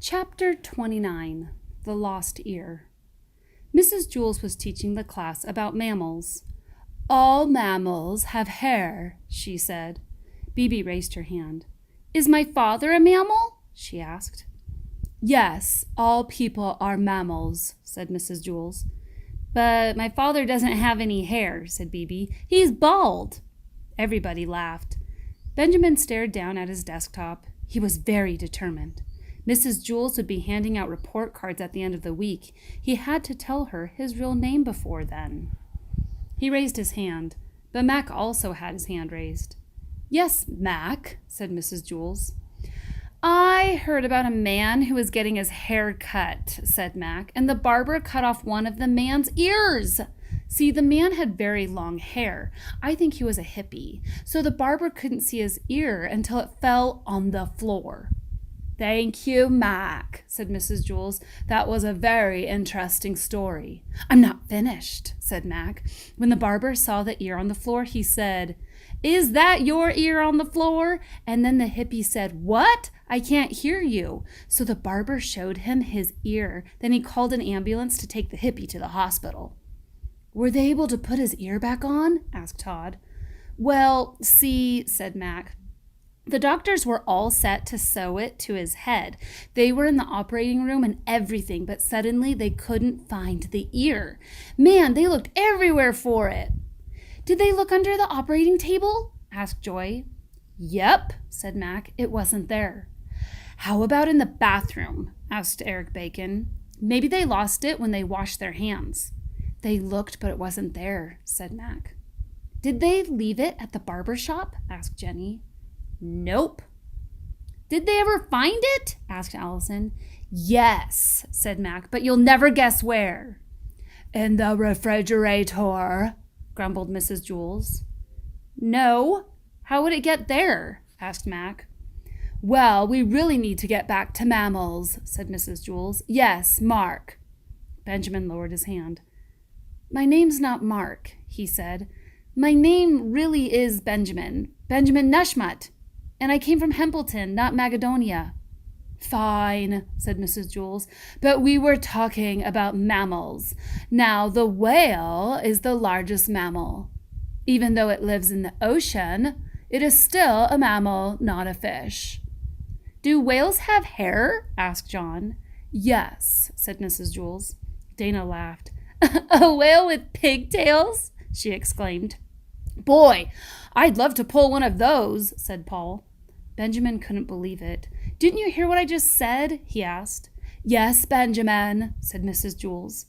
Chapter 29, The Lost Ear. Mrs. Jules was teaching the class about mammals. "All mammals have hair," she said. Bibi raised her hand. "Is my father a mammal?" she asked. "Yes, all people are mammals," said Mrs. Jules. "But my father doesn't have any hair," said Bibi. "He's bald." Everybody laughed. Benjamin stared down at his desktop. He was very determined. Mrs. Jules would be handing out report cards at the end of the week. He had to tell her his real name before then. He raised his hand, but Mac also had his hand raised. "Yes, Mac," said Mrs. Jules. "I heard about a man who was getting his hair cut," said Mac, "and the barber cut off one of the man's ears. See, the man had very long hair. I think he was a hippie, so the barber couldn't see his ear until it fell on the floor." "Thank you, Mac," said Mrs. Jules. "That was a very interesting story." "I'm not finished," said Mac. "When the barber saw the ear on the floor, he said, 'Is that your ear on the floor?' And then the hippie said, 'What? I can't hear you.' So the barber showed him his ear. Then he called an ambulance to take the hippie to the hospital." "Were they able to put his ear back on?" asked Todd. "Well, see," said Mac. "The doctors were all set to sew it to his head. They were in the operating room and everything, but suddenly they couldn't find the ear. Man, they looked everywhere for it." "Did they look under the operating table?" asked Joy. "Yep," said Mac. "It wasn't there." "How about in the bathroom?" asked Eric Bacon. "Maybe they lost it when they washed their hands." "They looked, but it wasn't there," said Mac. "Did they leave it at the barber shop?" asked Jenny. "Nope." "Did they ever find it?" asked Allison. "Yes," said Mac, "but you'll never guess where." "In the refrigerator," grumbled Mrs. Jules. "No. How would it get there?" asked Mac. "Well, we really need to get back to mammals," said Mrs. Jules. "Yes, Mark." Benjamin lowered his hand. "My name's not Mark," he said. "My name really is Benjamin Nushmut. And I came from Hempleton, not Macedonia." "Fine," said Mrs. Jules, "but we were talking about mammals. Now, the whale is the largest mammal. Even though it lives in the ocean, it is still a mammal, not a fish." "Do whales have hair?" asked John. "Yes," said Mrs. Jules. Dana laughed. "A whale with pigtails?" she exclaimed. "Boy, I'd love to pull one of those," said Paul. Benjamin couldn't believe it. "Didn't you hear what I just said?" he asked. "Yes, Benjamin," said Mrs. Jules.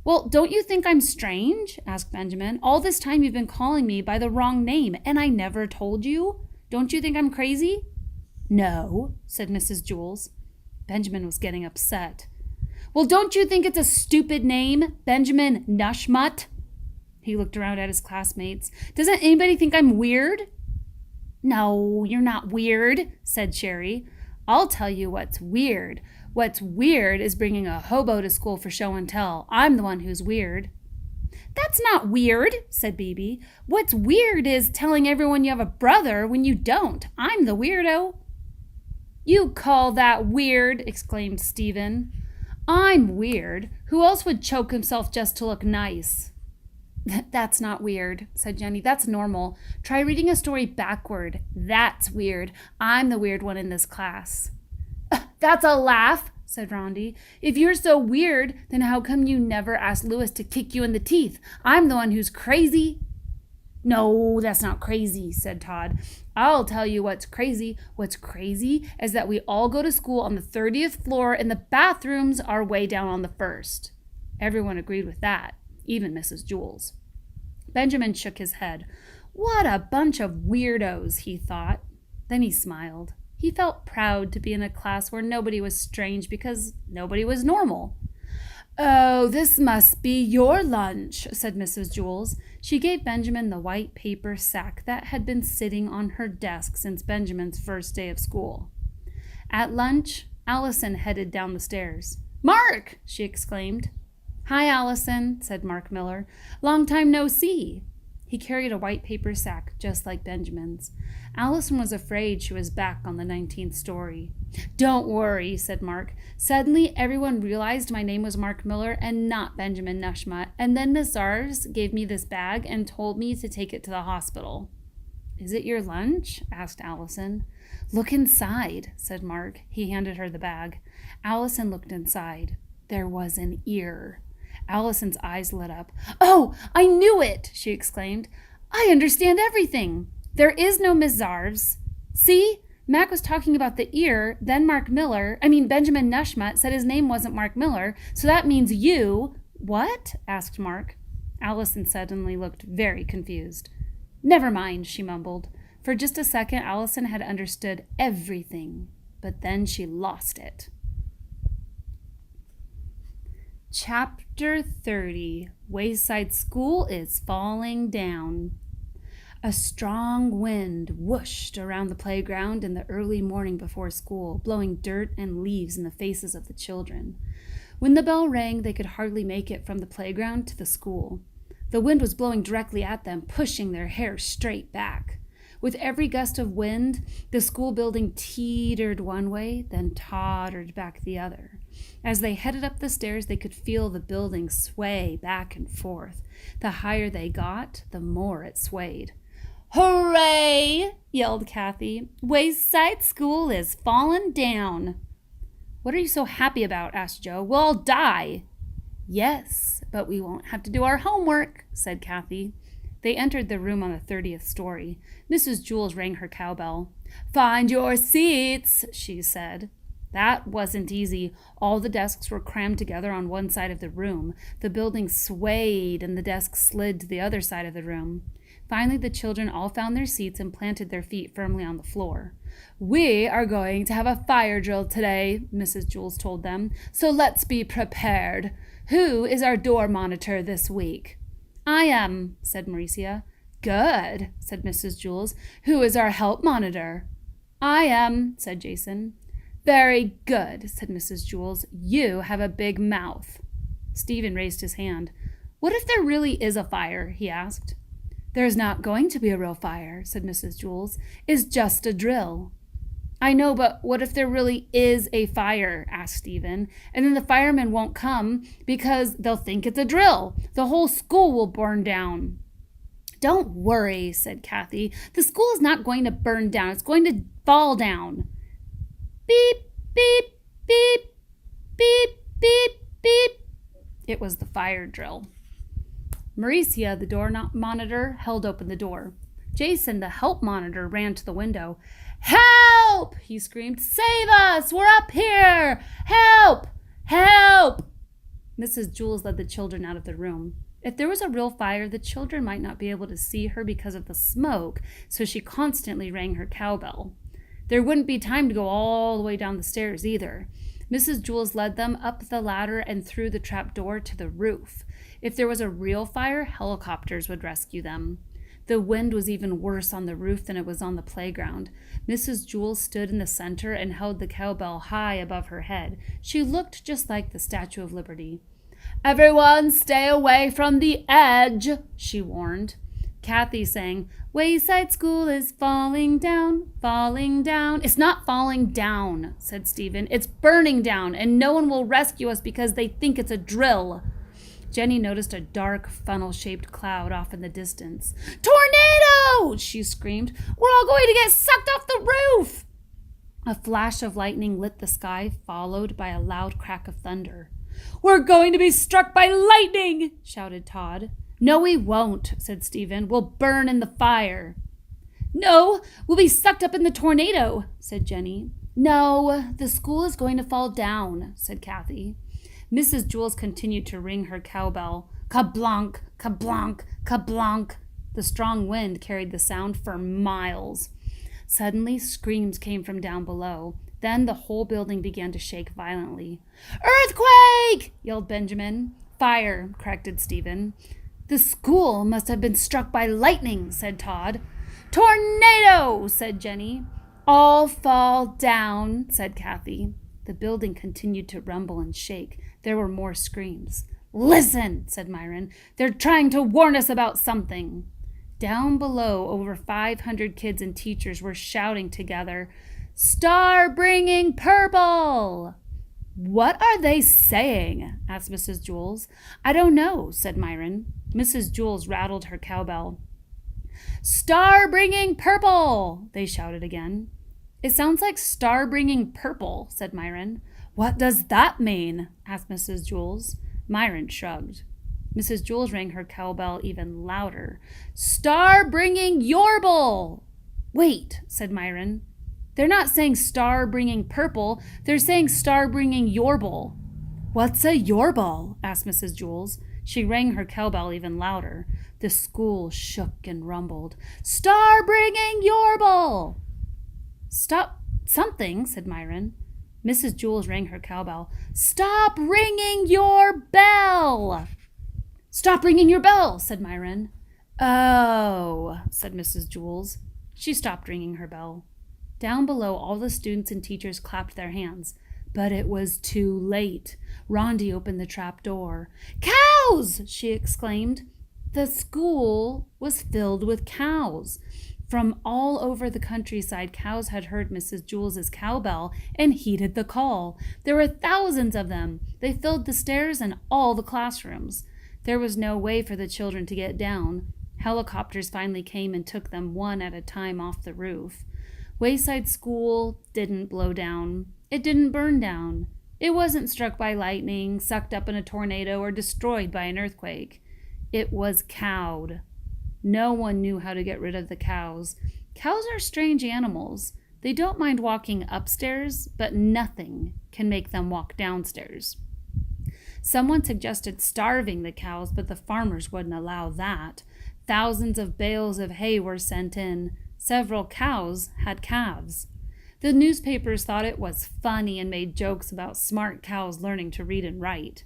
"Well, don't you think I'm strange?" asked Benjamin. "All this time you've been calling me by the wrong name, and I never told you. Don't you think I'm crazy?" "No," said Mrs. Jules. Benjamin was getting upset. "Well, don't you think it's a stupid name, Benjamin Nushmut?" He looked around at his classmates. "Doesn't anybody think I'm weird?" "No, you're not weird," said Sherry. "I'll tell you what's weird. What's weird is bringing a hobo to school for show and tell. I'm the one who's weird." "That's not weird," said Bibi. "What's weird is telling everyone you have a brother when you don't. I'm the weirdo." "You call that weird?" exclaimed Stephen. "I'm weird. Who else would choke himself just to look nice?" "That's not weird," said Jenny. "That's normal. Try reading a story backward. That's weird. I'm the weird one in this class." "That's a laugh," said Rondi. "If you're so weird, then how come you never asked Lewis to kick you in the teeth? I'm the one who's crazy." "No, that's not crazy," said Todd. "I'll tell you what's crazy. What's crazy is that we all go to school on the 30th floor and the bathrooms are way down on the first." Everyone agreed with that, even Mrs. Jules. Benjamin shook his head. "What a bunch of weirdos," he thought. Then he smiled. He felt proud to be in a class where nobody was strange because nobody was normal. "Oh, this must be your lunch," said Mrs. Jules. She gave Benjamin the white paper sack that had been sitting on her desk since Benjamin's first day of school. At lunch, Allison headed down the stairs. "Mark!" she exclaimed. "Hi, Allison," said Mark Miller. "Long time no see." He carried a white paper sack just like Benjamin's. Allison was afraid she was back on the 19th story. "Don't worry," said Mark. "Suddenly everyone realized my name was Mark Miller and not Benjamin Nushmut, and then Miss Zarves gave me this bag and told me to take it to the hospital." "Is it your lunch?" asked Allison. "Look inside," said Mark. He handed her the bag. Allison looked inside. There was an ear. Allison's eyes lit up. "Oh, I knew it!" she exclaimed. "I understand everything. There is no Miss Zarves. See? Mac was talking about the ear, then Benjamin Nushmut said his name wasn't Mark Miller, so that means you—" "What?" asked Mark. Allison suddenly looked very confused. "Never mind," she mumbled. For just a second, Allison had understood everything, but then she lost it. Chapter 30. Wayside School is Falling Down. A strong wind whooshed around the playground in the early morning before school, blowing dirt and leaves in the faces of the children. When the bell rang, they could hardly make it from the playground to the school. The wind was blowing directly at them, pushing their hair straight back. With every gust of wind, the school building teetered one way, then tottered back the other. As they headed up the stairs, they could feel the building sway back and forth. The higher they got, the more it swayed. "Hooray!" yelled Kathy. "Wayside School is falling down." "What are you so happy about?" asked Joe. "We'll all die." "Yes, but we won't have to do our homework," said Kathy. They entered the room on the 30th story. Mrs. Jules rang her cowbell. "Find your seats," she said. That wasn't easy. All the desks were crammed together on one side of the room. The building swayed and the desks slid to the other side of the room. Finally, the children all found their seats and planted their feet firmly on the floor. "We are going to have a fire drill today," Mrs. Jules told them, "so let's be prepared. Who is our door monitor this week?" "I am," said Mauricia. "Good," said Mrs. Jules. "Who is our help monitor?" "I am," said Jason. "Very good," said Mrs. Jules. "You have a big mouth." Stephen raised his hand. "What if there really is a fire?" he asked. "There's not going to be a real fire," said Mrs. Jules. "It's just a drill." "I know, but what if there really is a fire?" asked Stephen. "And then the firemen won't come because they'll think it's a drill. The whole school will burn down." "Don't worry," said Kathy. "The school is not going to burn down. It's going to fall down." Beep, beep, beep, beep, beep, beep. It was the fire drill. Mauricia, the door monitor, held open the door. Jason, the help monitor, ran to the window. "Help!" he screamed. "Save us! We're up here! Help! Help!" Mrs. Jules led the children out of the room. If there was a real fire, the children might not be able to see her because of the smoke, so she constantly rang her cowbell. There wouldn't be time to go all the way down the stairs either. Mrs. Jules led them up the ladder and through the trap door to the roof. If there was a real fire, helicopters would rescue them. The wind was even worse on the roof than it was on the playground. Mrs. Jules stood in the center and held the cowbell high above her head. She looked just like the Statue of Liberty. "Everyone stay away from the edge," she warned. Kathy sang, "Wayside School is falling down, falling down." "It's not falling down," said Stephen. "It's burning down, and no one will rescue us because they think it's a drill." Jenny noticed a dark, funnel-shaped cloud off in the distance. "Tornado!" she screamed. "We're all going to get sucked off the roof!" A flash of lightning lit the sky, followed by a loud crack of thunder. "We're going to be struck by lightning!" shouted Todd. "No, we won't," said Stephen. "We'll burn in the fire." "No, we'll be sucked up in the tornado," said Jenny. "No, the school is going to fall down," said Kathy. Mrs. Jules continued to ring her cowbell. Kablonk, kablonk, kablonk. The strong wind carried the sound for miles. Suddenly, screams came from down below. Then the whole building began to shake violently. "Earthquake!" yelled Benjamin. "Fire," corrected Stephen. "The school must have been struck by lightning," said Todd. "Tornado!" said Jenny. "All fall down," said Kathy. The building continued to rumble and shake. There were more screams. "Listen," said Myron. "They're trying to warn us about something." Down below, over 500 kids and teachers were shouting together, "Star-bringing purple!" "What are they saying?" asked Mrs. Jules. "I don't know," said Myron. Mrs. Jules rattled her cowbell. "Star-bringing purple!" they shouted again. "It sounds like star-bringing purple," said Myron. "What does that mean?" asked Mrs. Jules. Myron shrugged. Mrs. Jules rang her cowbell even louder. "Star-bringing yorble!" "Wait," said Myron. "They're not saying star-bringing purple. They're saying star-bringing yorble." "What's a yorble?" asked Mrs. Jules. She rang her cowbell even louder. The school shook and rumbled. "Star-bringing yorble!" "Stop something," said Myron. Mrs. Jules rang her cowbell. "Stop ringing your bell!" "Stop ringing your bell," said Myron. "Oh," said Mrs. Jules. She stopped ringing her bell. Down below, all the students and teachers clapped their hands. But it was too late. Rondi opened the trap door. "Cows!" she exclaimed. The school was filled with cows. From all over the countryside, cows had heard Mrs. Jules's cowbell and heeded the call. There were thousands of them. They filled the stairs and all the classrooms. There was no way for the children to get down. Helicopters finally came and took them one at a time off the roof. Wayside School didn't blow down. It didn't burn down. It wasn't struck by lightning, sucked up in a tornado, or destroyed by an earthquake. It was cowed. No one knew how to get rid of the cows. Cows are strange animals. They don't mind walking upstairs, but nothing can make them walk downstairs. Someone suggested starving the cows, but the farmers wouldn't allow that. Thousands of bales of hay were sent in. Several cows had calves. The newspapers thought it was funny and made jokes about smart cows learning to read and write.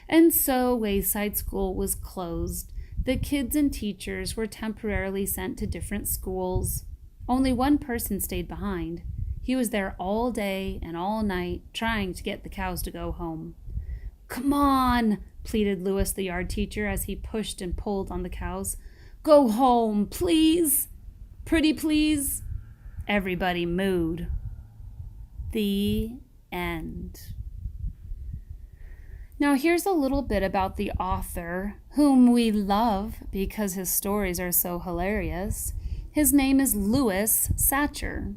And so Wayside School was closed. The kids and teachers were temporarily sent to different schools. Only one person stayed behind. He was there all day and all night, trying to get the cows to go home. "Come on," pleaded Louis, the yard teacher, as he pushed and pulled on the cows. "Go home, please. Pretty please." Everybody mooed. The end. Now here's a little bit about the author, whom we love because his stories are so hilarious. His name is Louis Satcher.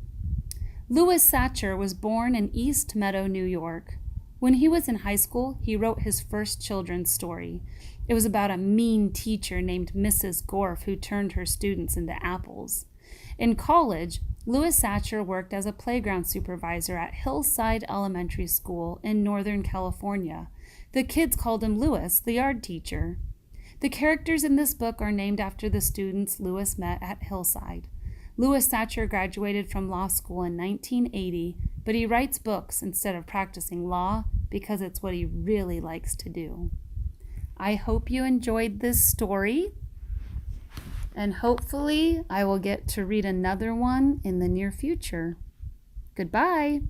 Louis Satcher was born in East Meadow, New York. When he was in high school, he wrote his first children's story. It was about a mean teacher named Mrs. Gorf who turned her students into apples. In college, Louis Satcher worked as a playground supervisor at Hillside Elementary School in Northern California. The kids called him Louis, the yard teacher. The characters in this book are named after the students Louis met at Hillside. Louis Satcher graduated from law school in 1980, but he writes books instead of practicing law because it's what he really likes to do. I hope you enjoyed this story, and hopefully I will get to read another one in the near future. Goodbye.